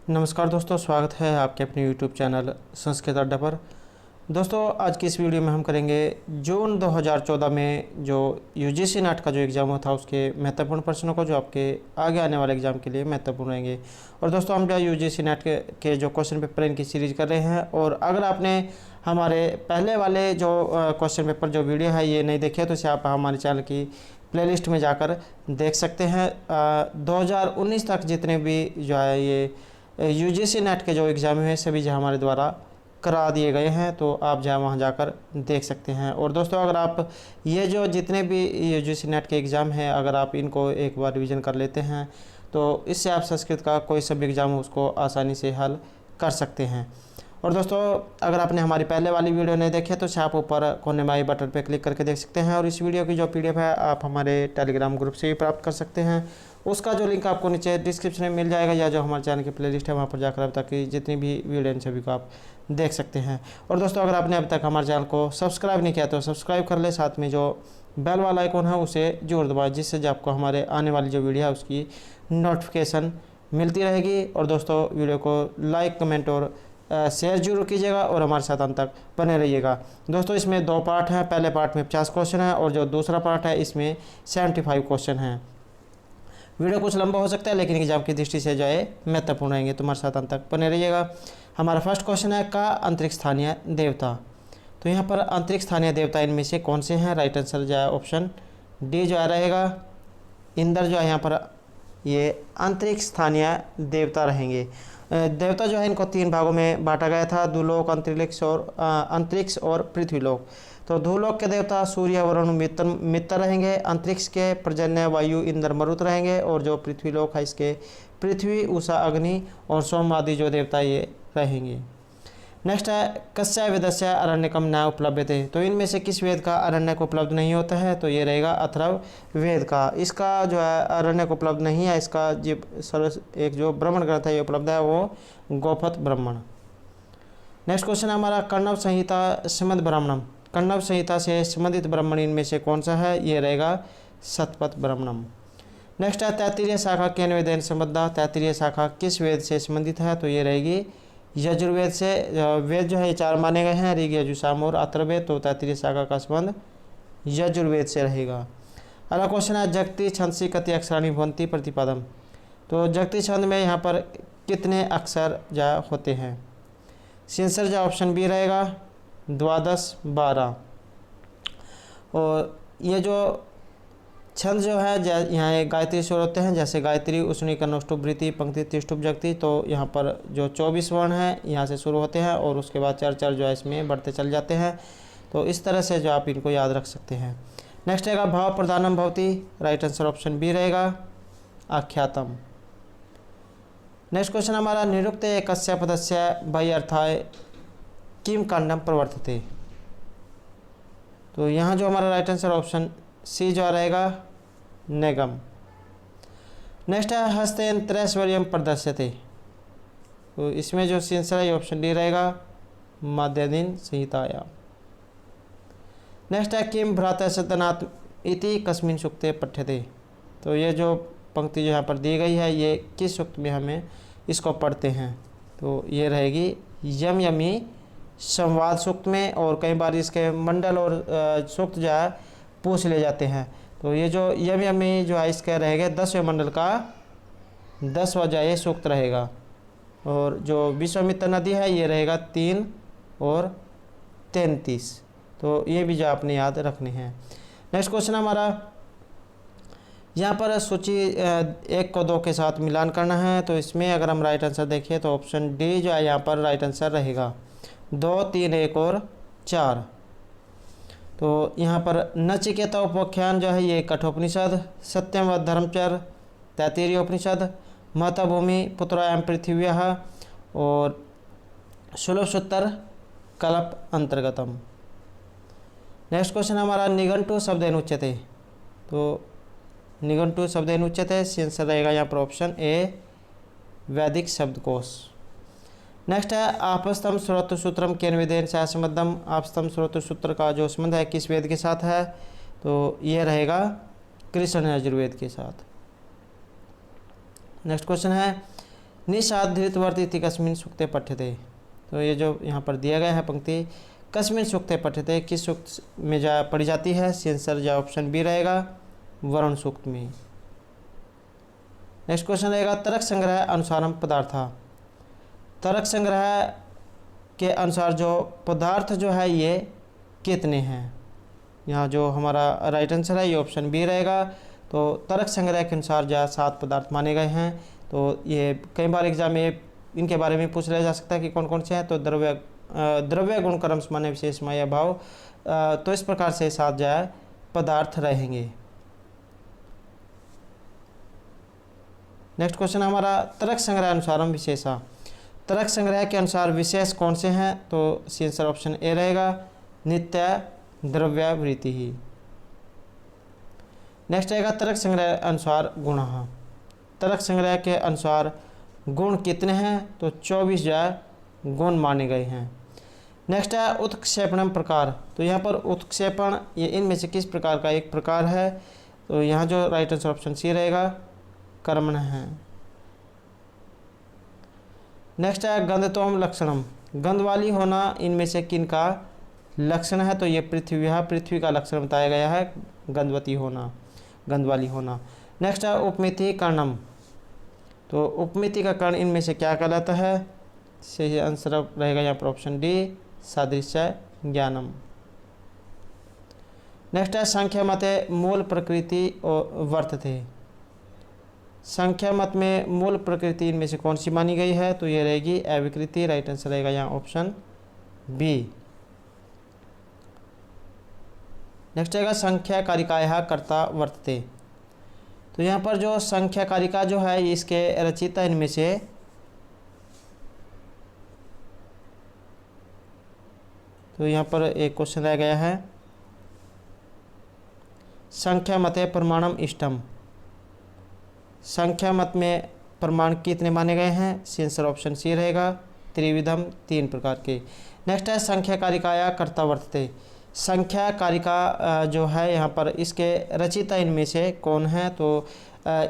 नमस्कार दोस्तों, स्वागत है आपके अपने YouTube चैनल संस्कृत अड्डा पर। दोस्तों, आज की इस वीडियो में हम करेंगे जून 2014 में जो UGC नेट का जो एग्ज़ाम था उसके महत्वपूर्ण प्रश्नों को, जो आपके आगे आने वाले एग्ज़ाम के लिए महत्वपूर्ण रहेंगे। और दोस्तों, हम जो UGC नेट के जो क्वेश्चन पेपर इनकी सीरीज कर रहे हैं, और अगर आपने हमारे पहले वाले जो क्वेश्चन पेपर जो वीडियो है ये नहीं देखे तो इसे आप हमारे चैनल की प्लेलिस्ट में जाकर देख सकते हैं। 2019 तक जितने भी जो है ये UGC नेट के जो एग्ज़ाम हैं सभी जो हमारे द्वारा करा दिए गए हैं, तो आप जो है वहाँ जाकर देख सकते हैं। और दोस्तों, अगर आप ये जो जितने भी UGC नेट के एग्ज़ाम हैं अगर आप इनको एक बार रिवीजन कर लेते हैं तो इससे आप संस्कृत का कोई सा भी एग्ज़ाम हो उसको आसानी से हल कर सकते हैं। और दोस्तों, अगर आपने हमारी पहले वाली वीडियो नहीं देखी है तो इसे आप ऊपर कोने में आई बटन पर क्लिक करके देख सकते हैं। और इस वीडियो की जो PDF है आप हमारे टेलीग्राम ग्रुप से भी प्राप्त कर सकते हैं। उसका जो लिंक आपको नीचे डिस्क्रिप्शन में मिल जाएगा, या जो हमारे चैनल की प्लेलिस्ट है वहाँ पर जाकर अब तक की जितनी भी वीडियो इन सभी को आप देख सकते हैं। और दोस्तों, अगर आपने अब तक हमारे चैनल को सब्सक्राइब नहीं किया तो सब्सक्राइब कर ले, साथ में जो बेल वाला आइकॉन है उसे जरूर दबाएं, जिससे जो आपको हमारे आने वाली जो वीडियो है उसकी नोटिफिकेशन मिलती रहेगी। और दोस्तों, वीडियो को लाइक, कमेंट और शेयर जरूर कीजिएगा और हमारे साथ अंत तक बने रहिएगा। दोस्तों, इसमें 2 पार्ट हैं। पहले पार्ट में 50 क्वेश्चन है और जो दूसरा पार्ट है इसमें 75 क्वेश्चन हैं। वीडियो कुछ लंबा हो सकता है लेकिन एग्जाम की दृष्टि से जो है महत्वपूर्ण रहेंगे, तो हमारे साथ अंत तक बने रहिएगा। हमारा फर्स्ट क्वेश्चन है का अंतरिक्ष स्थानीय देवता। तो यहाँ पर अंतरिक्ष स्थानीय देवता इनमें से कौन से हैं? राइट आंसर जो है ऑप्शन डी जो है रहेगा। इंद्र जो है यहाँ पर ये अंतरिक्ष स्थानीय देवता रहेंगे। देवता जो है इनको 3 भागों में बांटा गया था, दुलोक, अंतरिक्ष और पृथ्वीलोक। तो धूलोक के देवता सूर्य, वरुण, मित्र रहेंगे। अंतरिक्ष के पर्जन्य वायु, इंद्र, मरुत रहेंगे। और जो पृथ्वीलोक है इसके पृथ्वी, उषा, अग्नि और सोम आदि जो देवता ये रहेंगे। नेक्स्ट है कस्य वेदस्य अरण्यकम न उपलभ्यते। तो इनमें से किस वेद का अरण्यक उपलब्ध नहीं होता है? तो ये रहेगा अथर्व वेद का। इसका जो है अरण्यक उपलब्ध नहीं है। इसका एक जो ब्राह्मण ग्रंथ है ये उपलब्ध है, वो गोपथ ब्राह्मण। नेक्स्ट क्वेश्चन है हमारा कण्व संहिता श्रीमद् ब्राह्मणम। कण्व संहिता से संबंधित ब्राह्मण इनमें से कौन सा है? ये रहेगा शतपथ ब्राह्मणम। नेक्स्ट है तैत्तिरीय शाखा के वेदेन संबद्धा। तैत्तिरीय शाखा किस वेद से संबंधित है? तो ये रहेगी यजुर्वेद से। वेद जो है ये 4 माने गए हैं, ऋग, यजु, साम और अथर्ववेद। तो तैत्तिरीय शाखा का संबंध यजुर्वेद से रहेगा। अगला क्वेश्चन है जगती छंदसी कति अक्षराणि भवन्ति प्रतिपदम। तो जगती छंद में यहाँ पर कितने अक्षर जा होते हैं? आंसर जो ऑप्शन बी रहेगा 12, 12। और ये जो छंद जो है यहाँ एक गायत्री स्वर होते हैं, जैसे गायत्री, उसनी, कनौष्टुप, वृत्ति, पंक्ति, त्रिष्टुप, जगती। तो यहाँ पर जो 24 वर्ण हैं यहाँ से शुरू होते हैं और उसके बाद 4 जो है इसमें बढ़ते चल जाते हैं। तो इस तरह से जो आप इनको याद रख सकते हैं। नेक्स्ट रहेगा भाव प्रधानम भवति। राइट आंसर ऑप्शन बी रहेगा आख्यातम। नेक्स्ट क्वेश्चन हमारा निरुक्त एकस्य पदस्य वै अर्थाय किम कांडम प्रवर्तते। तो यहाँ जो हमारा राइट आंसर ऑप्शन सी जो रहेगा नेगम। नेक्स्ट है हस्तेन त्रैश्वर्यम प्रदर्श्यते। तो इसमें जो आंसर है ऑप्शन डी रहेगा माध्यदीन संहिताया। नेक्स्ट है किम भ्राता सदनात् इति कस्मिन् सूक्ते पठ्यते। तो ये जो पंक्ति जो यहाँ पर दी गई है ये किस सूक्त में हमें इसको पढ़ते हैं? तो ये रहेगी यम यमी संवाद सूक्त में। और कई बार इसके मंडल और सूक्त जो है पूछ ले जाते हैं। तो ये जो यम यमी जो है इसका रहेगा 10वें मंडल का 10वां जो है सूक्त रहेगा। और जो विश्वामित्र नदी है ये रहेगा 3 और 33। तो ये भी जो आपने याद रखने हैं। नेक्स्ट क्वेश्चन हमारा यहाँ पर सूची 1 को 2 के साथ मिलान करना है। तो इसमें अगर हम राइट आंसर देखें तो ऑप्शन डी जो है यहाँ पर राइट आंसर रहेगा। 2, 3, 1 और 4। तो यहाँ पर नचिकेता उपाख्यान जो है ये कठोपनिषद, सत्यम व धर्मचर तैत्तिरीय उपनिषद, महतभूमि पुत्रायाम पृथिव्यः और सुलभसूत्र कल्प अंतर्गतम। नेक्स्ट क्वेश्चन हमारा निघंटु शब्देन उच्यते। तो निघंटु शब्देन उच्यते आंसर रहेगा यहाँ पर ऑप्शन ए वैदिक शब्दकोश। नेक्स्ट है आपस्तम श्रोत्र सूत्रम केन वेदेन सह संबद्धम। आपस्तम श्रोत्र सूत्र का जो संबंध है किस वेद के साथ है? तो ये रहेगा कृष्ण यजुर्वेद के साथ। नेक्स्ट क्वेश्चन है निषाद धृतवर्ती इति कस्मिन् सूक्ते पठ्यते। तो ये जो यहाँ पर दिया गया है पंक्ति कस्मिन् सूक्ते पठ्यते, किस सूक्त में पढ़ी जाती है, आंसर जो ऑप्शन बी रहेगा वरुण सूक्त में। नेक्स्ट क्वेश्चन रहेगा तर्क संग्रह अनुसारम पदार्था। तर्क संग्रह के अनुसार जो पदार्थ जो है ये कितने हैं। यहाँ जो हमारा राइट आंसर है ये ऑप्शन बी रहेगा। तो तर्क संग्रह के अनुसार जो 7 पदार्थ माने गए हैं। तो ये कई बार एग्जाम में इनके बारे में पूछ लिया जा सकता है कि कौन कौन से हैं। तो द्रव्य गुण कर्म समान विशेष माया भाव, तो इस प्रकार से 7 जो है पदार्थ रहेंगे। नेक्स्ट क्वेश्चन हमारा तर्क संग्रह अनुसारम विशेषा। तर्क संग्रह के अनुसार विशेष कौन से हैं। तो आंसर ऑप्शन ए रहेगा नित्य द्रव्यावृत्ति ही। नेक्स्ट रहेगा तर्क संग्रह अनुसार गुण। तर्क संग्रह के अनुसार गुण कितने हैं। तो 24 जो है गुण माने गए हैं। नेक्स्ट है उत्क्षेपणम प्रकार। तो यहाँ पर उत्क्षेपण ये इनमें से किस प्रकार का एक प्रकार है। तो यहाँ जो राइट आंसर ऑप्शन सी रहेगा कर्मण है। नेक्स्ट है गंधत्वम लक्षणम। गंध वाली होना इनमें से किन का लक्षण है। तो ये पृथ्वी का लक्षण बताया गया है गंधवती होना, गंध वाली होना। नेक्स्ट है उपमिति कर्णम। तो उपमिति का कर्ण इनमें से क्या कहलाता है। सही आंसर रहेगा यहाँ पर ऑप्शन डी सादृश्य ज्ञानम। नेक्स्ट है संख्या मते मूल प्रकृति और वर्तते। संख्या मत में मूल प्रकृति इनमें से कौन सी मानी गई है। तो ये रहेगी अविकृति। राइट आंसर रहेगा यहाँ ऑप्शन बी। नेक्स्ट रहेगा संख्या कारिकाया कर्ता वर्तते। तो यहाँ पर जो संख्या कारिका जो है इसके रचयिता इनमें से तो यहाँ पर एक क्वेश्चन रह गया है संख्या मते प्रमाणम इष्टम। संख्या मत में प्रमाण कितने माने गए हैं। आंसर ऑप्शन सी रहेगा त्रिविधम, 3 प्रकार के। नेक्स्ट है संख्या कारिकाया कर्ता वर्तते। संख्या कारिका जो है यहाँ पर इसके रचयिता इनमें से कौन है। तो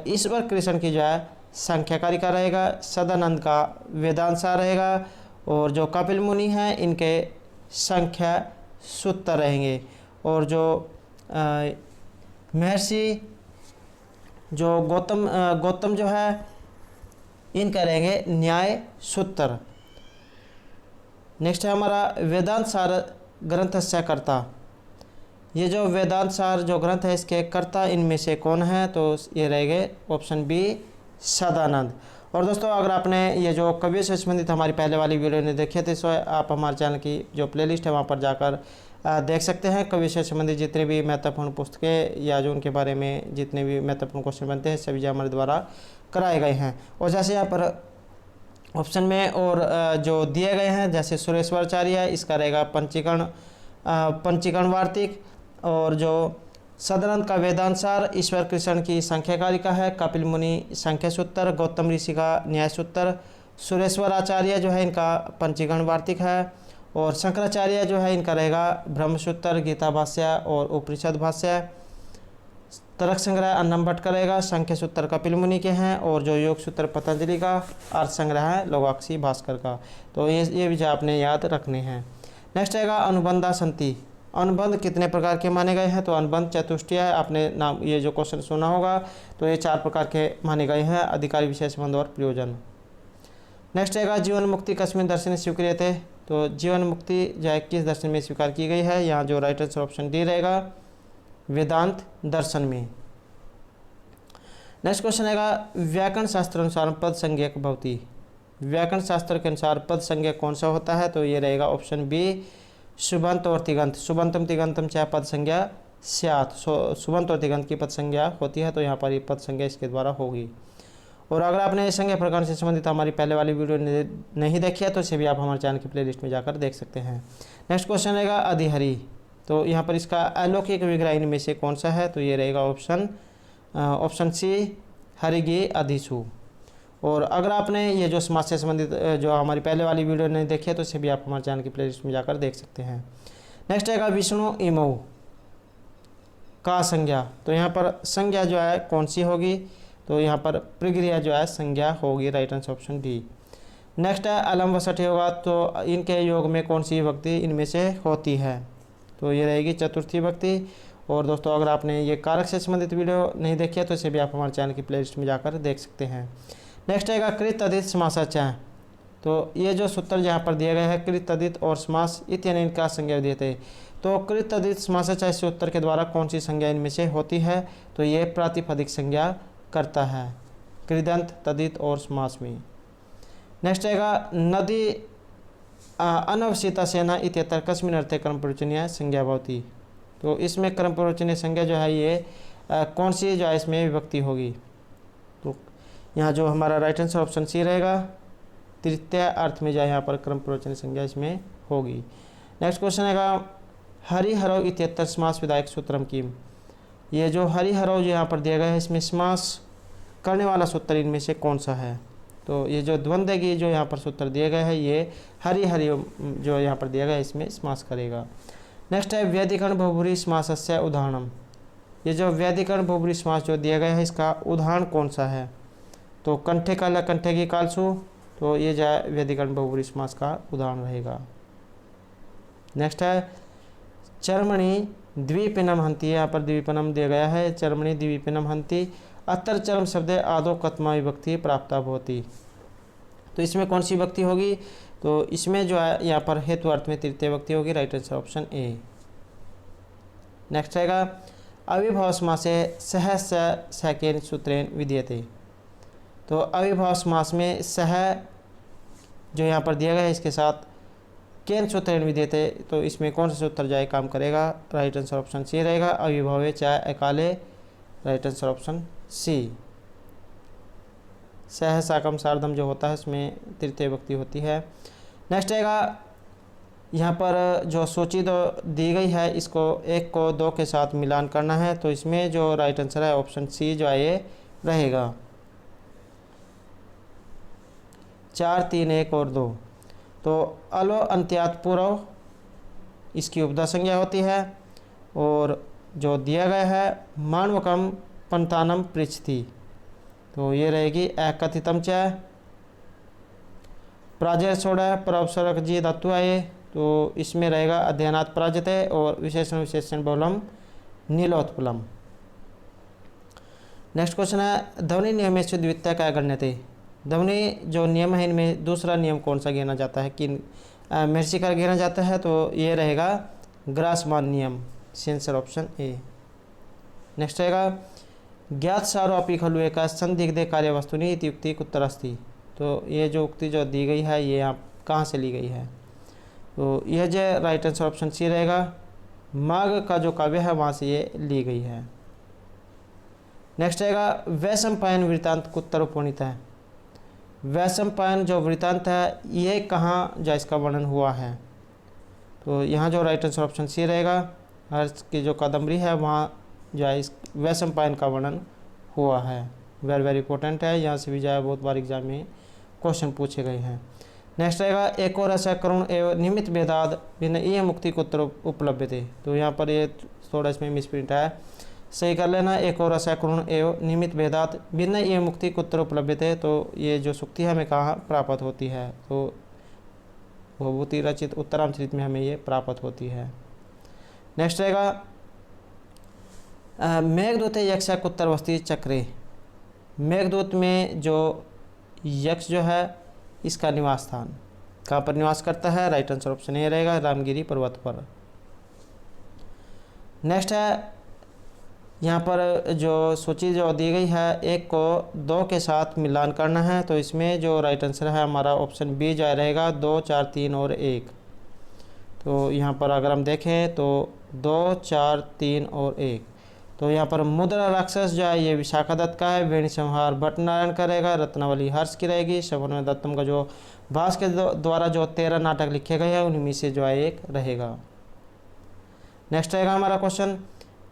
ईश्वर कृष्ण की जो है संख्या कारिका रहेगा, सदानंद का वेदांसा रहेगा, और जो कपिल मुनि हैं इनके संख्या सूत्र रहेंगे, और जो महर्षि जो गौतम जो है इनका रहेंगे न्याय सूत्र। नेक्स्ट है हमारा वेदांत सार ग्रंथ से कर्ता। ये जो वेदांत सार जो ग्रंथ है इसके कर्ता इनमें से कौन है। तो ये रहेंगे ऑप्शन बी सदानंद। और दोस्तों अगर आपने ये जो कवियों से संबंधित हमारी पहले वाली वीडियो ने देखे थे तो आप हमारे चैनल की जो प्लेलिस्ट है वहाँ पर जाकर देख सकते हैं। कवियों से संबंधित जितने भी महत्वपूर्ण पुस्तकें या जो उनके बारे में जितने भी महत्वपूर्ण क्वेश्चन बनते हैं सभी हमारे द्वारा कराए गए हैं। और जैसे यहाँ पर ऑप्शन में और जो दिए गए हैं जैसे सुरेश्वराचार्य है इसका रहेगा पंचीकरण वार्तिक, और जो सदानंद का वेदांसार, ईश्वर कृष्ण की संख्या कारिका है, कपिल मुनि संख्या सूत्र, गौतम ऋषि का न्याय सूत्र, सुरेश्वराचार्य जो है इनका पंचीकरण वार्तिक है, और शंकराचार्य जो है इनका रहेगा ब्रह्मसूत्र, गीता भाष्य और उपनिषद भाष्य। तर्क संग्रह अन्नम भट्ट का रहेगा, संख्या सूत्र कपिल मुनि के हैं, और जो योग सूत्र पतंजलि का, अर्थ संग्रह है लोगाक्षी भास्कर का। तो ये भी आपने याद रखने हैं। नेक्स्ट रहेगा अनुबंधा संति। अनुबंध कितने प्रकार के माने गए हैं। तो अनुबंध चतुष्टय है, आपने नाम ये जो क्वेश्चन सुना होगा। तो ये 4 प्रकार के माने गए हैं, अधिकारी, विशेष संबंध और प्रयोजन। नेक्स्ट रहेगा जीवन मुक्ति कस्मिन् दर्शने स्वीक्रियते। तो जीवन मुक्ति जो है किस दर्शन में स्वीकार की गई है। यहाँ जो राइट आंसर ऑप्शन डी रहेगा वेदांत दर्शन में। नेक्स्ट क्वेश्चन रहेगा व्याकरण शास्त्र अनुसार पद संज्ञक भवति। व्याकरण शास्त्र के अनुसार पद संज्ञक कौन सा होता है। तो ये रहेगा ऑप्शन बी सुबंत और तिगंत। सुबंतम तिगंतम चाहे पद संज्ञा स्यात्। सुबंत और तिगंत की पद संज्ञा होती है, तो यहाँ पर ये पद संज्ञा इसके द्वारा होगी। और अगर आपने संज्ञा प्रकरण से संबंधित हमारी पहले वाली वीडियो नहीं देखी है तो इसे भी आप हमारे चैनल की प्लेलिस्ट में जाकर देख सकते हैं। नेक्स्ट क्वेश्चन रहेगा अधिहरि। तो यहाँ पर इसका अलौकिक विग्रह इनमें से कौन सा है। तो ये रहेगा ऑप्शन सी हरिगे अधिसु। और अगर आपने ये जो समाज से संबंधित जो हमारी पहले वाली वीडियो नहीं देखी है तो इसे भी आप हमारे चैनल की प्लेलिस्ट में जाकर देख सकते हैं। नेक्स्ट रहेगा विष्णु इमऊ का संज्ञा। तो यहाँ पर संज्ञा जो है कौन सी होगी। तो यहाँ पर प्रक्रिया जो है संज्ञा होगी, right answer option D. Next है अलम व सठ होगा, तो इनके योग में कौन सी विभक्ति इनमें से होती है, तो ये रहेगी चतुर्थी विभक्ति। और दोस्तों अगर आपने ये कारक से संबंधित वीडियो नहीं देखी है तो इसे भी आप हमारे चैनल की प्लेलिस्ट में जाकर देख सकते हैं। नेक्स्ट आएगा कृत अदित समासाचा, तो ये जो सूत्र यहाँ पर दिया गया है कृत अदित और समास इत्यादि इनका संज्ञा दिए थे, तो कृत अदित समासाचा इस सूत्र के द्वारा कौन सी संज्ञा इनमें से होती है, तो ये प्रातिपदिक संज्ञा करता है कृदंत तदित और समास में। नेक्स्ट आएगा नदी अनवसिता सेना इत्यत्र कस्मिन् अर्थे क्रम प्रवचनीय संज्ञा भवति, तो इसमें क्रम प्रवचनीय संज्ञा जो है ये कौन सी जो है इसमें विभक्ति होगी, तो यहाँ जो हमारा राइट आंसर ऑप्शन सी रहेगा, तृतीय अर्थ में जो है यहाँ पर क्रम प्रवचनीय संज्ञा इसमें होगी। नेक्स्ट क्वेश्चन आएगा हरिहरौ इत्यत्र समास विधायक सूत्रम किम, ये जो हरिहरौ जो यहाँ पर दिया गया है इसमें समास करने वाला सूत्र इनमें से कौन सा है, तो ये जो द्वंद्व की जो यहाँ पर सूत्र दिया गया है ये हरि जो यहाँ पर दिया गया है इसमें समास करेगा। नेक्स्ट है व्यधिकरण बहुब्रीहि समासस्य उदाहरणम, ये जो व्यधिकरण बहुब्रीहि समास जो दिया गया है इसका उदाहरण कौन सा है, तो कंठे काल कंठे की कालसु, तो ये जो है व्यधिकरण बहुब्रीहि समास का उदाहरण रहेगा। नेक्स्ट है चर्मणि द्विपिनम हंति, यहाँ पर द्विपिनम दिया गया है, चर्मणि द्विपिनम हंति अत्र चर्म शब्द आदो कत्मा विभक्ति प्राप्त होती, तो इसमें कौन सी विभक्ति होगी, तो इसमें जो है यहाँ पर हेतु अर्थ में तृतीय विभक्ति होगी, right answer option A. Next आएगा अविभाव समास से सह सकेन सूत्रेण विधीयते, तो अविभाव समास में सह जो यहाँ पर दिया गया है इसके साथ केन सूत्रेण विधीयते, तो इसमें कौन सा सूत्र जाए काम करेगा, राइट आंसर ऑप्शन सी रहेगा अविभावे चाहे अकाले, राइट आंसर ऑप्शन सी। सह साकम सार्धम जो होता है इसमें तृतीय विभक्ति होती है। नेक्स्ट आएगा यहाँ पर जो सूची दो दी गई है इसको एक को दो के साथ मिलान करना है, तो इसमें जो राइट आंसर है ऑप्शन सी जो है ये रहेगा 4 3 1 और 2, तो अलो अंत्यात पूर्व इसकी उपधा संज्ञा होती है, और जो दिया गया है मानवकम पंतानम पृच्छति, तो ये रहेगी अकथितम च प्राजय छोड़ा प्रवसरक जी धातु आए, तो इसमें रहेगा अध्ययनात् प्राजते और विशेषण विशेषण बहुलम नीलोत्पलम। नेक्स्ट क्वेश्चन है ध्वनि नियमेश द्वितीय क्या गण्यते, ध्वनि जो नियम है इनमें दूसरा नियम कौन सा गिना जाता है, किन मेर्सी कर गिना जाता है, तो ये रहेगा ग्रासमान नियम, आंसर ऑप्शन ए। नेक्स्ट रहेगा ज्ञात सारो अपि खलु एका संदिग्धे कार्य वस्तुनि इति उक्ति कुत्र अस्ति, तो ये जो उक्ति जो दी गई है ये आप कहाँ से ली गई है, तो यह जो राइट आंसर ऑप्शन सी रहेगा माघ का जो काव्य है वहाँ से ये ली गई है। नेक्स्ट रहेगा वैशंपायन वृत्तांत कुत्र उपवर्णित है, वैशंपायन जो वृत्तांत है ये कहाँ जो इसका वर्णन हुआ है, तो यहाँ जो राइट आंसर ऑप्शन सी रहेगा हर्ष की जो कादम्बरी है वहाँ जो है इस वैशंपायन का वर्णन हुआ है, वेरी इंपॉर्टेंट है, यहाँ से भी जो है बहुत बार एग्जाम में क्वेश्चन पूछे गए हैं। नेक्स्ट रहेगा एक और ऐसा करुण एवं निमित्त भेदाद भिन्न ये मुक्ति कुत्र उपलब्ध थे, तो यहाँ पर ये थोड़ा इसमें मिसप्रिंट है, सही कर लेना, एक और ऐसा करुण एवं निमित्त भेदाद भिन्न ये मुक्ति कुत्र उपलब्ध थे, तो ये जो सुक्ति हमें कहाँ प्राप्त होती है, तो भवभूति रचित उत्तरामचरित में हमें ये प्राप्त होती है। नेक्स्ट रहेगा मेघदूत यक्ष कुत्र वस्ती चक्रे, मेघदूत में जो यक्ष जो है इसका निवास स्थान कहाँ पर निवास करता है, राइट आंसर ऑप्शन ए रहेगा रामगिरी पर्वत पर। नेक्स्ट है यहाँ पर जो सूची जो दी गई है एक को दो के साथ मिलान करना है, तो इसमें जो राइट आंसर है हमारा ऑप्शन बी जो रहेगा 2 4 3 और 1, तो यहाँ पर अगर हम देखें तो 2 4 3 और 1, तो यहाँ पर मुद्रा राक्षस जो है ये विशाखा दत्त का है, वेणी संहार भट्टनारायण करेगा, रत्नावली हर्ष की रहेगी, शबन दत्तम का जो भास के द्वारा जो 13 नाटक लिखे गए हैं उनमें से जो है एक रहेगा। नेक्स्ट रहेगा हमारा क्वेश्चन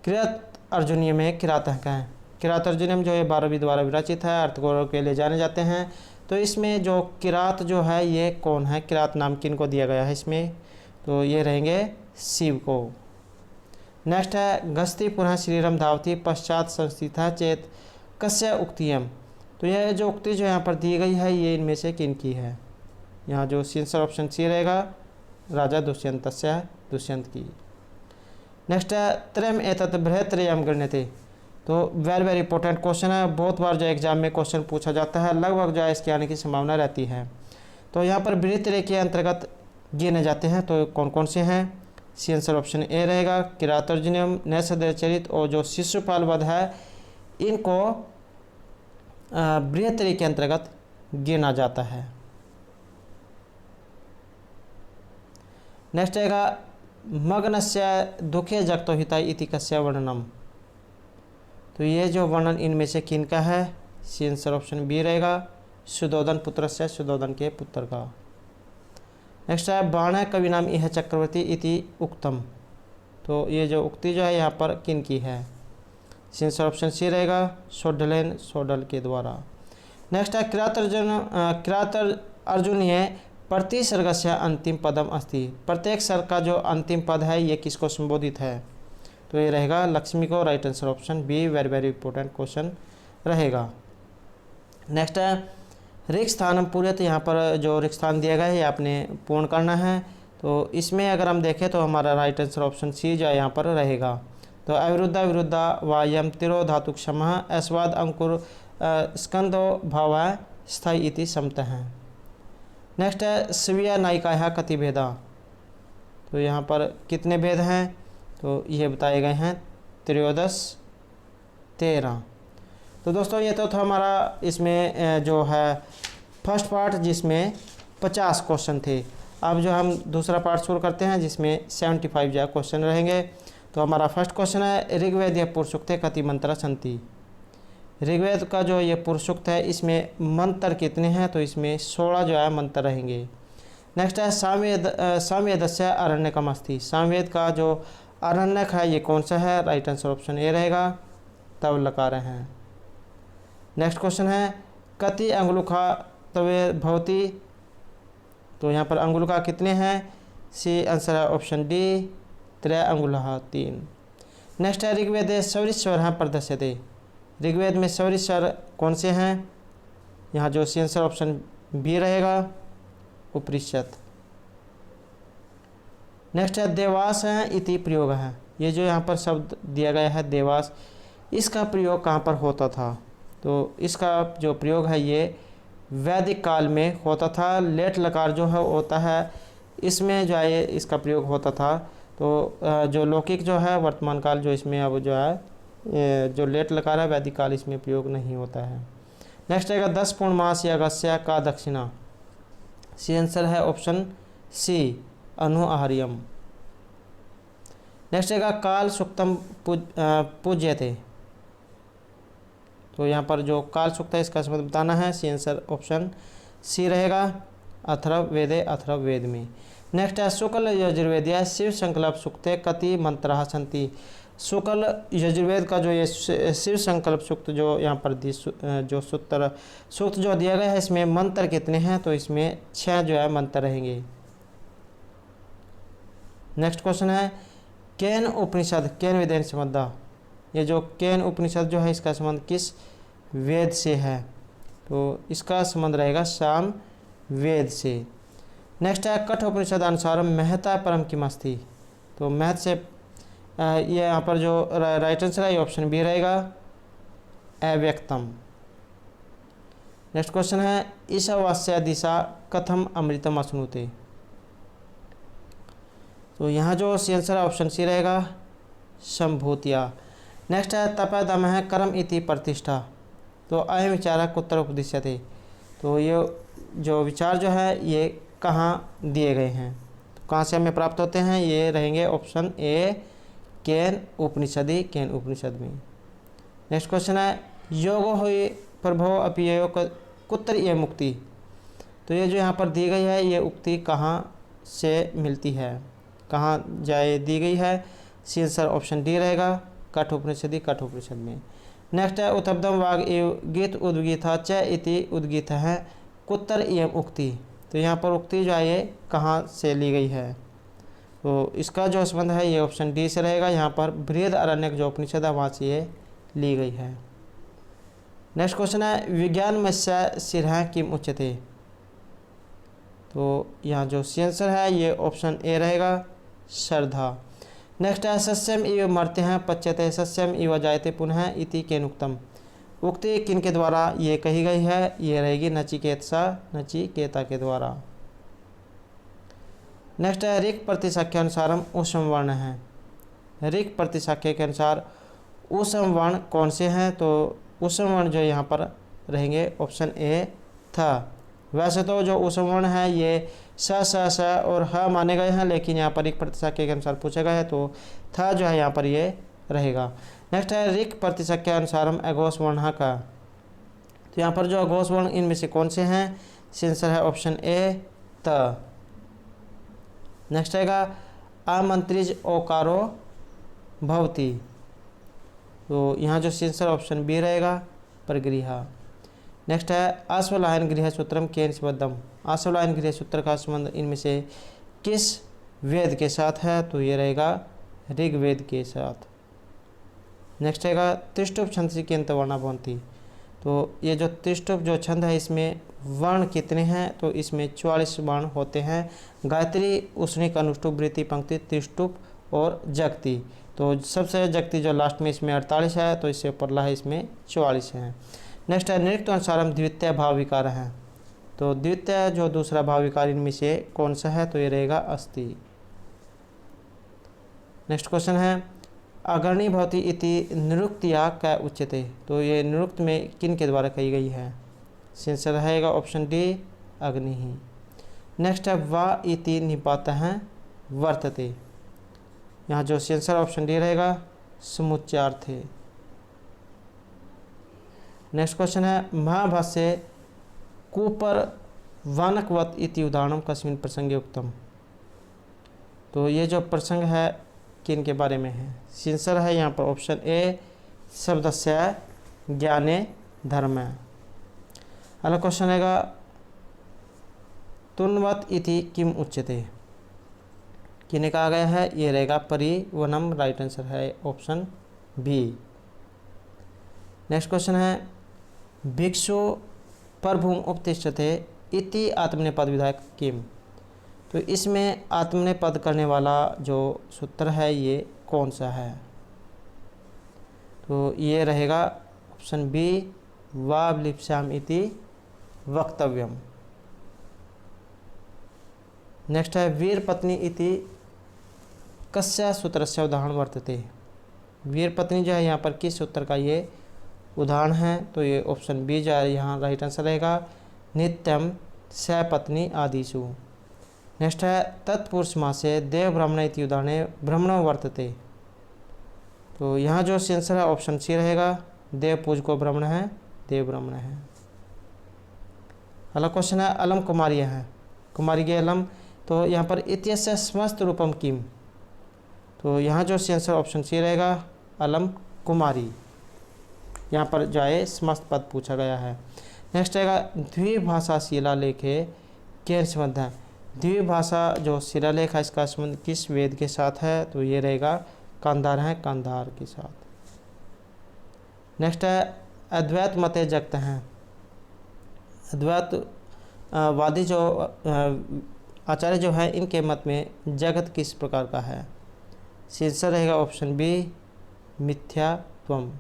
किरात अर्जुनीय में किरात का है, किरात अर्जुनियम जो है 12वीं द्वारा विरचित है, अर्थगौरव के लिए जाने जाते हैं, तो इसमें जो किरात जो है ये कौन है, किरात नाम किन को दिया गया है इसमें, तो ये रहेंगे शिव को। नेक्स्ट है गस्ती पुनः श्रीरम धावती पश्चात संस्थिता चेत कस्य उक्तियम। तो यह जो उक्ति जो यहाँ पर दी गई है ये इनमें से किन की है। यहाँ जो आंसर ऑप्शन सी रहेगा राजा दुष्यंतस्य, दुष्यंत की। नेक्स्ट है त्रयम एतत् बृहत्त्रयम गण्यते। तो वेरी इंपॉर्टेंट क्वेश्चन है, बहुत बार जो एग्जाम में क्वेश्चन पूछा जाता है, लगभग जो है इसके आने की संभावना रहती है। तो यहाँ पर बृहत्त्रय के अंतर्गत गिने जाते हैं, तो कौन कौन से हैं। सी आंसर ऑप्शन ए रहेगा किरातार्जुनीयम, नैषधीयचरित और जो शिशुपाल वध है इनको बृहत्त्रय के अंतर्गत गिना जाता है। नेक्स्ट रहेगा मग्नस्य दुखे जगतो हिताय इति कस्य वर्णनम। तो ये जो वर्णन इनमें से किन का है। सी आंसर ऑप्शन बी रहेगा सुधोधन पुत्रस्य, सुधोधन के पुत्र का। नेक्स्ट है बाण कविनाम इह चक्रवर्ती इति उक्तम। तो ये जो उक्ति जो है यहाँ पर किन की है। सी आंसर ऑप्शन सी रहेगा सोढलेन, सोढल के द्वारा। नेक्स्ट है किरातार्जुनीय प्रतिसर्गस्य अंतिम पदम अस्ति। प्रत्येक सर्ग का जो अंतिम पद है ये किसको संबोधित है। तो ये रहेगा लक्ष्मी को। Right answer option B, very important question रहेगा। नेक्स्ट है ऋक् स्थानम पूरे। तो यहाँ पर जो ऋक् स्थान दिया गया है ये आपने पूर्ण करना है। तो इसमें अगर हम देखें तो हमारा राइट आंसर ऑप्शन सी जो है यहाँ पर रहेगा। तो अविरुद्धा विरुद्धा वायम तिरो धातु क्षम अस्वाद अंकुर स्कंदो भाव स्थायी इति समतः। नेक्स्ट है स्वीय नायिका कति भेदा। तो यहाँ पर कितने भेद हैं। तो ये बताए गए हैं 13। तो दोस्तों ये तो था हमारा इसमें जो है फर्स्ट पार्ट जिसमें 50 क्वेश्चन थे। अब जो हम दूसरा पार्ट शुरू करते हैं जिसमें 75 जो क्वेश्चन रहेंगे। तो हमारा फर्स्ट क्वेश्चन है ऋग्वेद या पुरुषोक्ते कति मंत्र संति। ऋग्वेद का जो ये पुरुषोक्त है इसमें मंत्र कितने हैं। तो इसमें 16 जो है मंत्र रहेंगे। नेक्स्ट है सामवेदस्य अरण्यकम अस्ति। सामवेद का जो अरण्यक है ये कौन सा है। राइट आंसर ऑप्शन ए रहेगा तव लकार हैं। नेक्स्ट क्वेश्चन है कति अंगुलुका तवे भवती। तो यहाँ पर अंगुलुका कितने हैं। सी आंसर है ऑप्शन डी 3 अंगुलः 3। नेक्स्ट है ऋग्वेदे सौरिस्वर प्रदर्श्यते। ऋग्वेद में सौरिस्वर कौन से हैं। यहाँ जो सी आंसर ऑप्शन बी रहेगा उपनिषद। नेक्स्ट है देवास है इति प्रयोग है। ये जो यहाँ पर शब्द दिया गया है देवास, इसका प्रयोग कहाँ पर होता था। तो इसका जो प्रयोग है ये वैदिक काल में होता था। लेट लकार जो है होता है इसमें जो है इसका प्रयोग होता था। तो जो लौकिक जो है वर्तमान काल जो इसमें अब जो है जो लेट लकार है वैदिक काल इसमें प्रयोग नहीं होता है। नेक्स्ट रहेगा 10 पूर्णमास या अगस्त्य का दक्षिणा। सी आंसर है ऑप्शन सी अनु आहार्यम। नेक्स्ट रहेगा काल सुक्तम पूज्यते। तो यहाँ पर जो काल सुक्त है इसका संबंध बताना है। सी आंसर ऑप्शन सी रहेगा अथर्व वेदे, अथर्व वेद में। नेक्स्ट है शुक्ल यजुर्वेदीय शिव संकल्प सुक्ते कति मंत्र संति। शुक्ल यजुर्वेद का जो ये शिव संकल्प सूक्त जो यहाँ पर जो सूक्त जो दिया गया है इसमें मंत्र कितने हैं। तो इसमें 6 जो है मंत्र रहेंगे। नेक्स्ट क्वेश्चन है केन उपनिषद केन वेदेन संबद्धा। ये जो केन उपनिषद जो है इसका संबंध किस वेद से है। तो इसका संबंध रहेगा साम वेद से। नेक्स्ट है कठोपनिषद अनुसार महता परम किमस्ति। तो महत से ये यहाँ पर जो राइट आंसर है ये ऑप्शन बी रहेगा अव्यक्तम। नेक्स्ट क्वेश्चन है ईशावास्य दिशा कथम अमृतम अश्नुते। तो यहाँ जो सी आंसर है ऑप्शन सी रहेगा संभूतिया। नेक्स्ट है तपदम है कर्म इति प्रतिष्ठा। तो अयम विचारक कुत्र उपदिश्यते। तो ये जो विचार जो है ये कहाँ दिए गए हैं, तो कहाँ से हमें प्राप्त होते हैं। ये रहेंगे ऑप्शन ए केन उपनिषदि, केन उपनिषद में। नेक्स्ट क्वेश्चन है योगो हुई प्रभो अपि कुत्र ये मुक्ति। तो ये जो यहाँ पर दी गई है ये उक्ति कहाँ से मिलती है, कहाँ जाए दी गई है। सी आंसर ऑप्शन डी रहेगा कठोपनिषदि, कठोपनिषद में। नेक्स्ट है उत्तम वाग एव गीत उद्गीता च इति उद्गीत है कुत्र एवं उक्ति। तो यहाँ पर उक्ति जो है ये कहाँ से ली गई है। तो इसका जो संबंध है ये ऑप्शन डी से रहेगा। यहाँ पर बृहद अरण्यक जो उपनिषद है वहाँ से ये ली गई है। नेक्स्ट क्वेश्चन है विज्ञानमस्य शिरः किम उच्यते। तो यहाँ जो सी आंसर है ये ऑप्शन ए रहेगा, श्रद्धा। नेक्स्ट है सस्यम इव मर्त्यः पच्यते सस्यम इव जायते पुनः इति केनुक्तम। उक्ति किनके द्वारा ये कही गई है, ये रहेगी नचिकेता के द्वारा। नेक्स्ट है ऋक् प्रतिशाख्य अनुसारम ऊष्म वर्ण है। ऋक् प्रतिशाख्य के अनुसार ऊष्म वर्ण कौन से हैं, तो ऊष्म वर्ण जो यहाँ पर रहेंगे ऑप्शन ए था। वैसे तो जो ऊष्म वर्ण है ये स और ह माने गए हैं, लेकिन यहाँ पर ऋक् प्रतिशाख्य के अनुसार पूछा गया है तो था जो है यहाँ पर ये रहेगा। नेक्स्ट है ऋक् प्रतिशाख्य अनुसारम अघोष वर्ण का। तो यहाँ पर जो अघोष वर्ण इनमें से कौन से हैं, आंसर है ऑप्शन ए त। नेक्स्ट रहेगा आमंत्रिज ओकारो भवती। तो यहाँ जो आंसर ऑप्शन बी रहेगा, परगृहा। नेक्स्ट है आश्वलायन गृह सूत्रम केन संबद्धम। आश्वलायन गृह सूत्र का संबंध इनमें से किस वेद के साथ है, तो ये रहेगा ऋग्वेद के साथ। नेक्स्ट रहेगा त्रिष्टुप छंद से केन वर्णा भवन्ति। तो ये जो त्रिष्टुप जो छंद है इसमें वर्ण कितने हैं, तो इसमें 44 वर्ण होते हैं। गायत्री, उष्णिक, अनुष्टुप, वृत्ति, पंक्ति, त्रिष्टुप और जगती। तो सबसे जगती जो लास्ट में इसमें 48 है, तो इससे ऊपरला है इसमें 44 है। नेक्स्ट है निरुक्त अनुसारम द्वितीय भाव विकार है। तो द्वितीय जो दूसरा भाव विकार इनमें से कौन सा है, तो ये रहेगा अस्थि। नेक्स्ट क्वेश्चन है अग्रणी भवति इति निरुक्तिया क उच्यते। तो ये निरुक्त में किन के द्वारा कही गई है, आंसर रहेगा ऑप्शन डी अग्नि ही। नेक्स्ट है वा इति निपातः वर्तते। यहाँ जो आंसर ऑप्शन डी रहेगा समुच्चार्थे। नेक्स्ट क्वेश्चन है महाभाष्ये कूपर वानकवत इति उदाहरणम कस्मिन् प्रसंगे उक्तम। तो ये जो प्रसंग है किन के बारे में है, आंसर है यहाँ पर ऑप्शन ए शब्दस्य ज्ञाने धर्म। अगला क्वेश्चन रहेगा तुन्वत इति किम उच्यते। किन्हें कहा गया है, ये रहेगा परिवनम। राइट आंसर है ऑप्शन बी। नेक्स्ट क्वेश्चन है भिक्षु प्रभुम उपतिष्ठते इति आत्मनेपद विधायक किम। तो इसमें आत्मनेपद करने वाला जो सूत्र है ये कौन सा है, तो ये रहेगा ऑप्शन बी वावलिप्स्याम इति वक्तव्यम। नेक्स्ट है वीर पत्नी इति कस्य सूत्रस्य उदाहरण वर्तते। वीर पत्नी जो है यहाँ पर किस सूत्र का ये उदाहरण है, तो ये ऑप्शन बी जो है यहाँ राइट आंसर रहेगा नित्यम सपत्नी आदिषु। नेक्स्ट है तत्पुरुष मासे देव ब्राह्मण इति उदाहरणे ब्राह्मणो वर्तते। तो यहाँ जो आंसर है ऑप्शन सी रहेगा देव पूज को ब्राह्मण है, देव ब्राह्मण है। अगला क्वेश्चन है अलम कुमारी है, कुमारी के अलम। तो यहाँ पर इत्यस्य समस्त रूपम किम। तो यहाँ जो आंसर ऑप्शन सी रहेगा अलम कुमारी। यहाँ पर जो है समस्त पद पूछा गया है। नेक्स्ट रहेगा द्विभाषा शिलालेखे केन संबंध है। द्विभाषा जो शिलालेख है इसका संबंध किस वेद के साथ है, तो ये रहेगा कांधार है, कांधार के साथ। नेक्स्ट है अद्वैत मते जगत हैं। अद्वैत वादी जो आचार्य जो है इनके मत में जगत किस प्रकार का है, आंसर रहेगा ऑप्शन बी मिथ्यात्वम।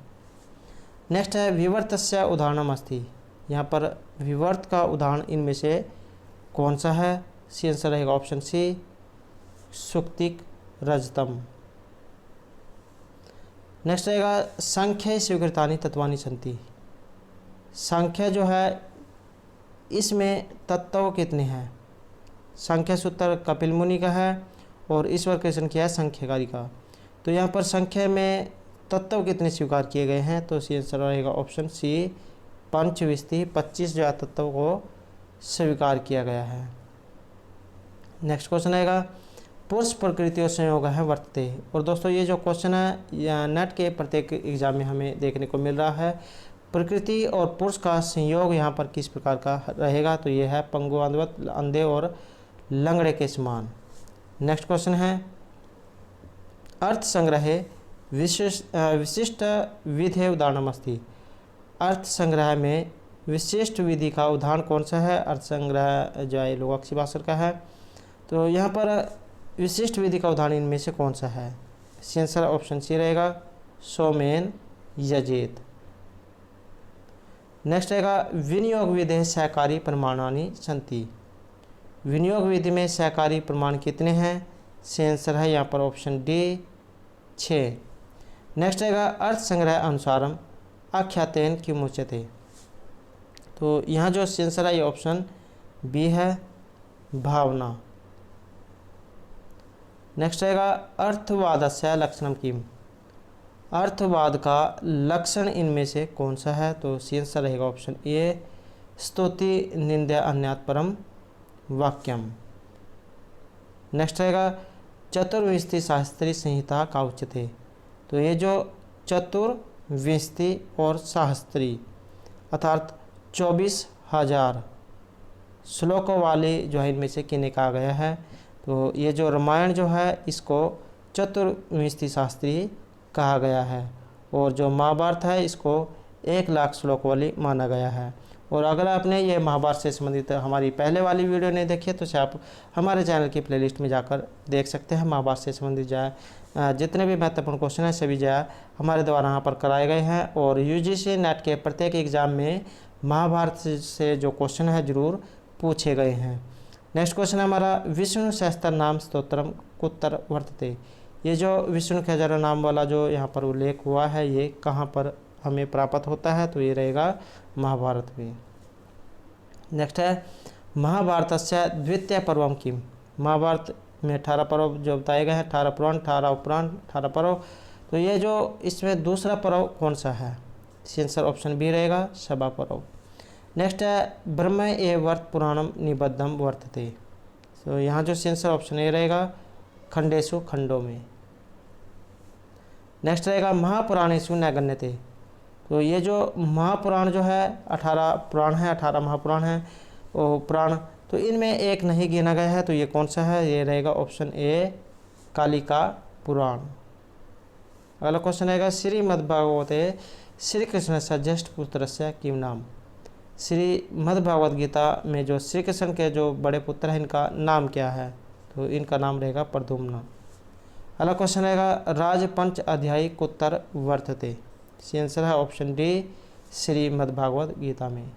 नेक्स्ट है विवर्तस्य उदाहरणम अस्ति। यहाँ पर विवर्त का उदाहरण इनमें से कौन सा है, आंसर रहेगा ऑप्शन सी सुक्तिक रजतम। नेक्स्ट रहेगा संख्या स्वीकृतानि तत्वानि सन्ति। संख्या जो है इसमें तत्व कितने हैं, संख्या सूत्र कपिल मुनि का है और ईश्वर की संख्या है संख्याकारी का। तो यहाँ पर संख्या में तत्व कितने स्वीकार किए गए हैं, तो आंसर रहेगा ऑप्शन सी पंचविस्ती 25 जो तत्व को स्वीकार किया गया है। नेक्स्ट क्वेश्चन रहेगा पुरुष प्रकृति और संयोग है वर्तते। और दोस्तों ये जो क्वेश्चन है नेट के प्रत्येक एग्जाम में हमें देखने को मिल रहा है। प्रकृति और पुरुष का संयोग यहाँ पर किस प्रकार का रहेगा, तो ये है पंगु अंधे और लंगड़े के समान। नेक्स्ट क्वेश्चन है अर्थ संग्रहे विशिष्ट विधेय उदाहरणमस्ति। अर्थ संग्रह में विशिष्ट विधि का उदाहरण कौन सा है? अर्थ संग्रह जो है लोकाक्षी भास्कर का है। तो यहाँ पर विशिष्ट विधि का उदाहरण इनमें से कौन सा है? आंसर ऑप्शन सी रहेगा, सोमेन यजेत। नेक्स्ट रहेगा विनियोग विधि सहकारी प्रमाणानि सन्ति। विनियोग विधि में सहकारी प्रमाण कितने हैं? आंसर है यहाँ पर ऑप्शन डी 6। नेक्स्ट रहेगा अर्थ संग्रह अनुसारम आख्यातेन किमुच्यते। तो यहाँ जो आंसर है ये ऑप्शन बी है, भावना। नेक्स्ट रहेगा अर्थवादस्य लक्षणम किम। अर्थवाद का लक्षण इनमें से कौन सा है? तो आंसर रहेगा ऑप्शन ए, स्तुति निंदा अन्यात् परम वाक्यम। नेक्स्ट रहेगा चतुर्विंशति शास्त्री संहिता का उच्यते। तो ये जो चतुर्विंशति और शास्त्री अर्थात 24,000 श्लोकों वाली जो है इनमें से किन्हें कहा गया है? तो ये जो रामायण जो है इसको चतुर्विंशति शास्त्री कहा गया है, और जो महाभारत है इसको 1,00,000 श्लोक वाली माना गया है। और अगर आपने ये महाभारत से संबंधित हमारी पहले वाली वीडियो नहीं देखी है तो उसे आप हमारे चैनल की प्लेलिस्ट में जाकर देख सकते हैं। महाभारत से संबंधित जो है जितने भी महत्वपूर्ण क्वेश्चन हैं सभी जो है हमारे द्वारा यहाँ पर कराए गए हैं, और यूजीसी नेट के प्रत्येक एग्जाम में महाभारत से जो क्वेश्चन है जरूर पूछे गए हैं। नेक्स्ट क्वेश्चन है हमारा विष्णु सहस्त्र नाम स्तोत्रम कुत्र वर्तते। ये जो विष्णु के हजारों नाम वाला जो यहाँ पर उल्लेख हुआ है ये कहाँ पर हमें प्राप्त होता है? तो ये रहेगा महाभारत में। नेक्स्ट है महाभारतस्य द्वितीय पर्वम किम। महाभारत में 18 पर्व जो बताए गए हैं, 18 पुराण, 18 उपपुराण, 18 पर्व। तो ये जो इसमें दूसरा पर्व कौन सा है? आंसर ऑप्शन बी रहेगा, सभा पर्व। नेक्स्ट है ब्रह्म ए वर्त पुराणम निबद्धम वर्तते। तो यहाँ जो आंसर ऑप्शन ए रहेगा, खंडेशु खंडों में। नेक्स्ट रहेगा महापुराणेषु न गण्यते। तो ये जो महापुराण जो है 18 पुराण है, 18 महापुराण है और पुराण, तो इनमें एक नहीं गिना गया है। तो ये कौन सा है? ये रहेगा ऑप्शन ए, कालिका पुराण। अगला क्वेश्चन रहेगा श्रीमद्भागवते श्री कृष्ण से ज्येष्ठ पुत्र से किम नाम। श्रीमद्भागवत गीता में जो श्री कृष्ण के जो बड़े पुत्र हैं इनका नाम क्या है? तो इनका नाम रहेगा प्रद्युम्न। अगला क्वेश्चन रहेगा राजपंच अध्यायी कुत्र वर्तते। आंसर है ऑप्शन डी, श्रीमद्भागवत गीता में।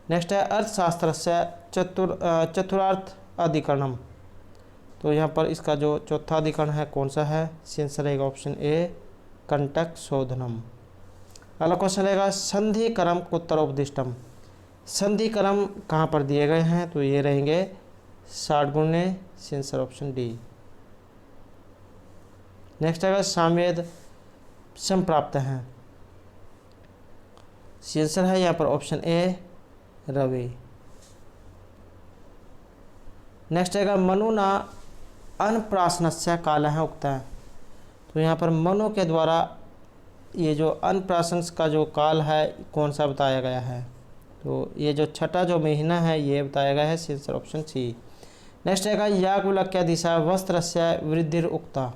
नेक्स्ट है अर्थशास्त्र से चतुरार्थ अधिकरणम। तो यहाँ पर इसका जो चौथा अधिकरण है कौन सा है? आंसर रहेगा ऑप्शन ए, कंटक शोधनम। अगला क्वेश्चन रहेगा संधि कर्म कुत्तरोपदिष्टम। संधि कर्म कहाँ पर दिए गए हैं? तो ये रहेंगे 60 गुणे। Answer option D. नेक्स्ट रहेगा सामवेद संप्राप्त हैं। आंसर है यहाँ पर ऑप्शन ए, रवि। नेक्स्ट रहेगा मनुना अन्नप्राशनस्य कालः उक्तः। तो यहाँ पर मनु के द्वारा ये जो अन्नप्राशन का जो काल है कौन सा बताया गया है? तो ये जो छठा जो महीना है ये बताया गया है। Answer option C. नेक्स्ट रहेगा याज्ञवल्क्य दिशा वस्त्रस्य वृद्धिर उक्ता।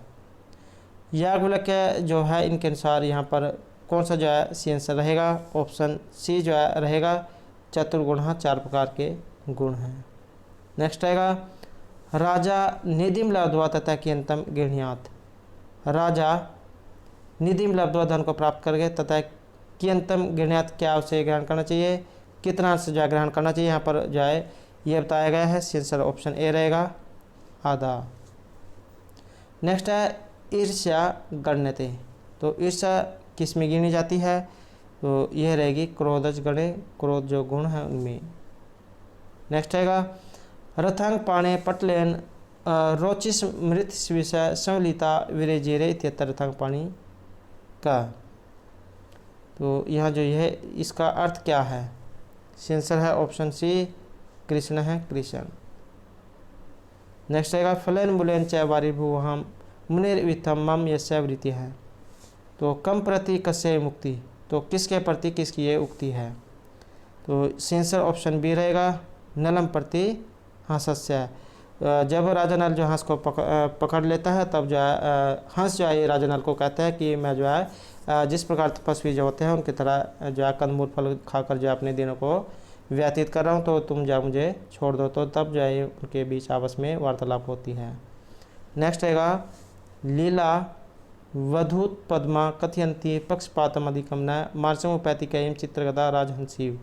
याज्ञवल्क्य जो है इनके अनुसार यहाँ पर कौन सा जो है आंसर रहेगा? ऑप्शन सी जो है रहेगा, चतुर्गुण, 4 प्रकार के गुण हैं। नेक्स्ट रहेगा राजा निधिम लब्ध्वा तथा कियंतम गृह्णात। राजा निधिम लब्ध्वा धन को प्राप्त कर गए तथा कियंतम गृह्णात, क्या उसे ग्रहण करना चाहिए, कितना से जो है ग्रहण करना चाहिए, यहाँ पर जो है ये बताया गया है। आंसर ऑप्शन ए रहेगा, आधा। नेक्स्ट है ईर्ष्या गण्यते। तो ईर्ष्या किस में गिनी जाती है? तो यह रहेगी क्रोधज गणे, क्रोध जो गुण है उनमें। नेक्स्ट रहेगा रथांग पाणे पटलेन रोचिस मृत विषय संवलिता विरेजेरे इत्यत्र रथांग पाणी का। तो यहाँ जो यह इसका अर्थ क्या है? आंसर है ऑप्शन सी, कृष्ण है, कृष्ण। नेक्स्ट रहेगा फलेन मुलेन च वारिभुवहम मुनिर्विथमम यस्य वृत्ति है। तो कम प्रति कस्य मुक्ति। तो किसके प्रति किसकी ये उक्ति है? तो आंसर ऑप्शन बी रहेगा, नलम प्रति हंसस्य। जब राजा नल जो हंस को पकड़ लेता है तब जो है हंस जो है राजा नल को कहता है कि मैं जो है जिस प्रकार तपस्वी जो होते हैं उनकी तरह जो है कंदमूल फल खाकर जो अपने दिनों को व्यतीत कर रहा हूँ, तो तुम जो मुझे छोड़ दो। तो तब जो है उनके बीच आपस में वार्तालाप होती है। नेक्स्ट रहेगा लीला वधूत पद्मा कथयंती पक्षपातम अधिकम न मार्चमोपैतिकयम चित्रगदा राजहंसीव।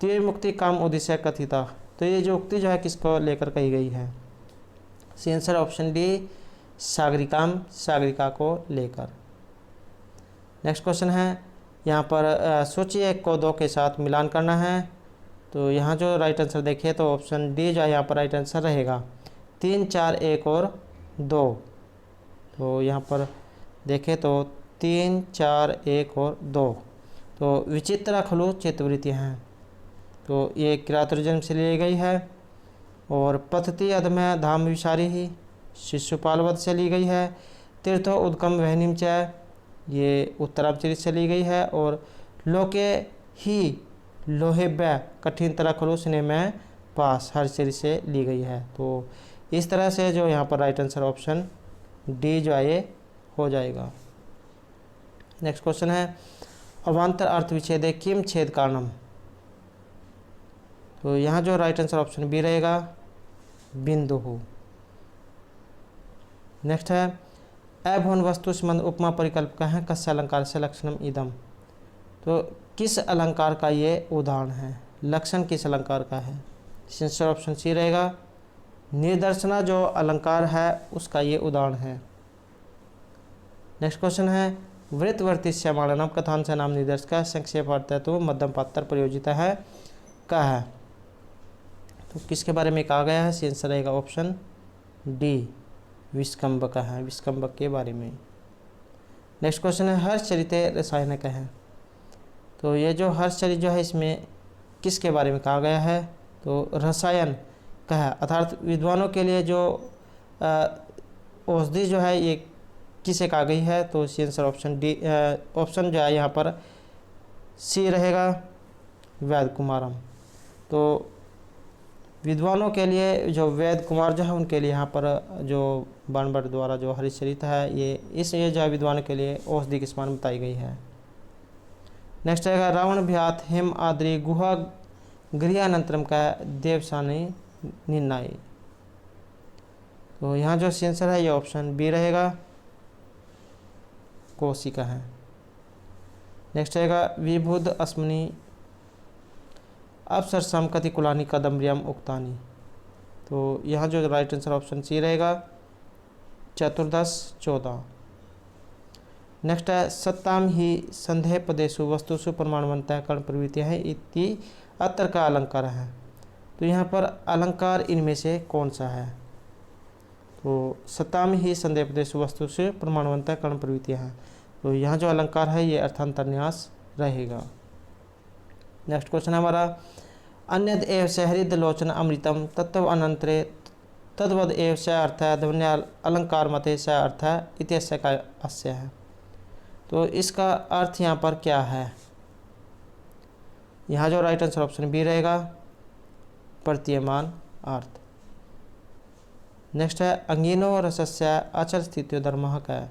तो ये मुक्ति काम उद्देश्य कथिता। तो ये जो उक्ति जो है किसको लेकर कही गई है? आंसर ऑप्शन डी सागरिकाम, सागरिका को लेकर। नेक्स्ट क्वेश्चन है यहाँ पर सोचिए 1 को 2 के साथ मिलान करना है। तो यहाँ जो राइट आंसर देखिए तो ऑप्शन डी जो है यहाँ पर राइट आंसर रहेगा। 3 4 1 और 2। तो यहाँ पर देखें तो 3 4 1 और 2। तो विचित्र खलु चित्तवृत्ति हैं, तो ये किरातुर्जन्म से ली गई है। और पतति अधमय धाम विशारी ही शिशुपालवध से ली गई है। तीर्थो उद्गम वहनिम च ये उत्तराचरित से ली गई है। और लोके ही लोहेब्य कठिन तरह खलु स्नेह में पास हर्षचरित से ली गई है। तो इस तरह से जो यहाँ पर राइट आंसर ऑप्शन डी जो है ये हो जाएगा। नेक्स्ट क्वेश्चन है अवान्तर अर्थ विच्छेदे किम छेद कारणम। तो यहाँ जो राइट आंसर ऑप्शन बी रहेगा बिंदु। नेक्स्ट है अभुवन वस्तु संबंध उपमा परिकल्पक है कस्य अलंकार से लक्षणम इदम। तो किस अलंकार का ये उदाहरण है? लक्षण किस अलंकार का है? आंसर ऑप्शन सी रहेगा निर्दर्शना जो अलंकार है उसका ये उदाहरण है। नेक्स्ट क्वेश्चन है वृत्तवर्ती श्यामाणनम कथांश नाम निर्देशक संक्षेप अर्थ है तो मध्यम पात्र प्रयोजित है का है। तो किसके बारे में कहा गया है? आंसर रहेगा ऑप्शन डी विस्कंबक है, विस्कंबक के बारे में। नेक्स्ट क्वेश्चन है हर्षचरित रसायनक है। तो ये जो हर्षचरित जो है इसमें किसके बारे में कहा गया है? तो रसायन का है, अर्थात विद्वानों के लिए जो औषधि जो है ये किसे कहा गई है? तो आंसर ऑप्शन डी ऑप्शन जो है यहाँ पर सी रहेगा वैद कुमारम। तो विद्वानों के लिए जो वैद कुमार जो है उनके लिए यहाँ पर जो बाणभट्ट द्वारा जो हरिचरित है ये जो है विद्वानों के लिए औषधि के समान बताई गई है। नेक्स्ट रहेगा रावण भ्यात हिम आद्री गुहा गृहानंतरम का देवसानी निर्णय। तो यहाँ जो आंसर है ये ऑप्शन बी रहेगा कोशिका है। नेक्स्ट रहेगा विभुद अस्मनी अवसर समकति कुलानी कदम्बियम उक्तानी। तो यहाँ जो राइट आंसर ऑप्शन सी रहेगा 14 14। नेक्स्ट है सत्ताम ही संदेह पदेशु वस्तुषु प्रमाणवंत कर्ण प्रवृत्ति है इति अत्र का अलंकार है। तो यहाँ पर अलंकार इनमें से कौन सा है? तो सत्ताम ही संदेह पदेशु वस्तुषु प्रमाणवंत कर्ण प्रवृत्ति है। तो यहाँ जो अलंकार है ये अर्थांतरन्यास रहेगा। नेक्स्ट क्वेश्चन हमारा अन्यद एव स हृद लोचन अमृतम तत्व अनंतरे तद्वद एव स अर्थ ध्वन्य अलंकार मते स अर्थ इत्यस्य का अस्य है। तो इसका अर्थ यहाँ पर क्या है? यहाँ जो राइट आंसर ऑप्शन बी रहेगा प्रतीयमान अर्थ। नेक्स्ट है अंगिनो रसस्य अचल स्थितियो धर्म का है।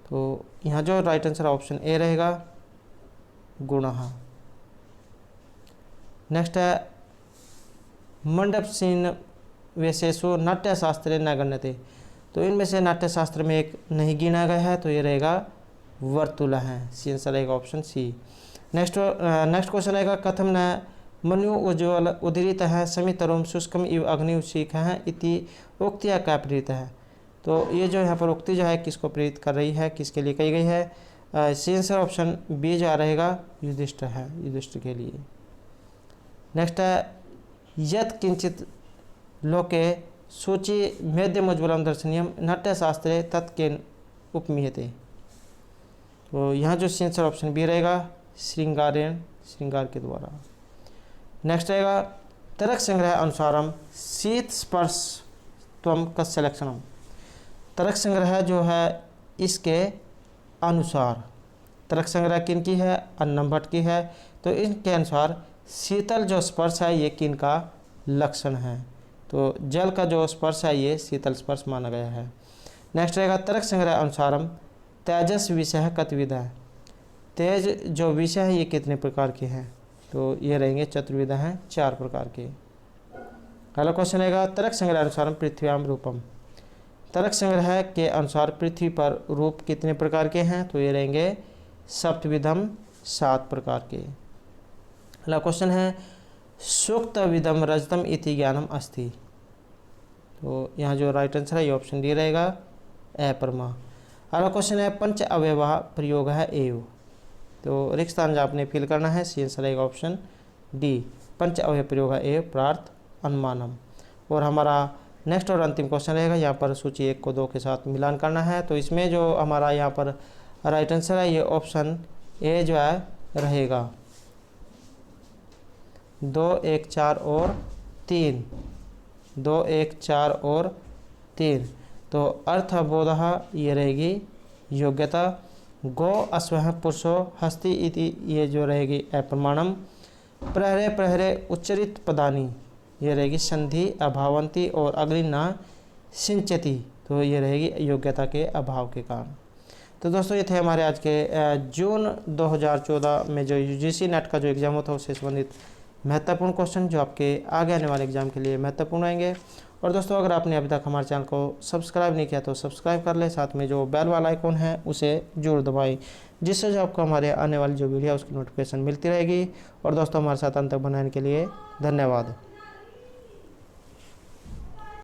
तो यहाँ जो राइट आंसर ऑप्शन ए रहेगा गुणः। नेक्स्ट है मंडपसीन विशेषो नाट्यशास्त्रे न गण्यते। तो इनमें से नाट्यशास्त्र में एक नहीं गिना गया है तो ये रहेगा वर्तुल है। आंसर रहेगा ऑप्शन सी। नेक्स्ट क्वेश्चन रहेगा कथम न मनु उज्ज्वल उदीरित है समितरुम शुष्कम इव अग्नि उशीख है इति उक्तिया क्या प्रेरित है। तो ये जो यहाँ पर उक्ति जो है किसको प्रेरित कर रही है, किसके लिए कही गई है? आंसर ऑप्शन बी जो रहेगा युधिष्ठिर है, युधिष्ठिर के लिए। नेक्स्ट है यत् किंचित लोके सूचि मेद्यमुज्ज्वलम दर्शनीयम नाट्यशास्त्रे तत्केन उपमीयते। तो यहाँ जो आंसर ऑप्शन बी रहेगा श्रृंगारेण, श्रृंगार के द्वारा। नेक्स्ट रहेगा तरक संग्रह अनुसारम शीत स्पर्श त्वम कस्य लक्षणम। तरक संग्रह जो है इसके अनुसार, तरक संग्रह किन की है? अन्नम भट्ट की है। तो इनके अनुसार शीतल जो स्पर्श है ये किन का लक्षण है? तो जल का जो स्पर्श है ये शीतल स्पर्श माना गया है। नेक्स्ट रहेगा तरक संग्रह अनुसारम तेजस विषय कतविधा। तेज जो विषय है ये कितने प्रकार के हैं, तो ये रहेंगे चतुर्विधा हैं, 4 प्रकार के। अगला क्वेश्चन रहेगा तर्क संग्रह अनुसार पृथ्व्याम रूपम। तर्क संग्रह के अनुसार पृथ्वी पर रूप कितने प्रकार के हैं, तो ये रहेंगे सप्तविधम, 7 प्रकार के। अगला क्वेश्चन है सूक्त विधम रजतम इति ज्ञानम अस्ति। तो यहाँ जो राइट आंसर है ये ऑप्शन डी रहेगा, अप्रमा। अगला क्वेश्चन है पंच अवयवा प्रयोग है एव। तो रिक्त स्थान जो आपने फिल करना है, सी आंसर रहेगा ऑप्शन डी, पंच अवयव प्रयोग है एव प्रार्थ अनुमानम। और हमारा नेक्स्ट और अंतिम क्वेश्चन रहेगा, यहाँ पर सूची 1 को 2 के साथ मिलान करना है। तो इसमें जो हमारा यहाँ पर राइट आंसर है ये ऑप्शन ए जो है रहेगा 2, 1, 4 और 3, 2, 1, 4 और 3। तो अर्थबोधः ये रहेगी योग्यता। गो अश्वः पुरुषो हस्ति इति ये जो रहेगी अप्रमाणम। प्रहरे प्रहरे उच्चरित पदानी ये रहेगी संधि अभावंती। और अगली ना सिंचती तो ये रहेगी योग्यता के अभाव के कारण। तो दोस्तों ये थे हमारे आज के जून 2014 में जो यूजीसी नेट का जो एग्ज़ाम होता है उससे संबंधित महत्वपूर्ण क्वेश्चन जो आपके आगे आने वाले एग्जाम के लिए महत्वपूर्ण रहेंगे। और दोस्तों अगर आपने अभी तक हमारे चैनल को सब्सक्राइब नहीं किया तो सब्सक्राइब कर ले, साथ में जो बेल वाला आइकॉन है उसे जरूर दबाएं, जिससे जो आपको हमारे आने वाली जो वीडियो है उसकी नोटिफिकेशन मिलती रहेगी। और दोस्तों हमारे साथ अंत तक बनाने के लिए धन्यवाद।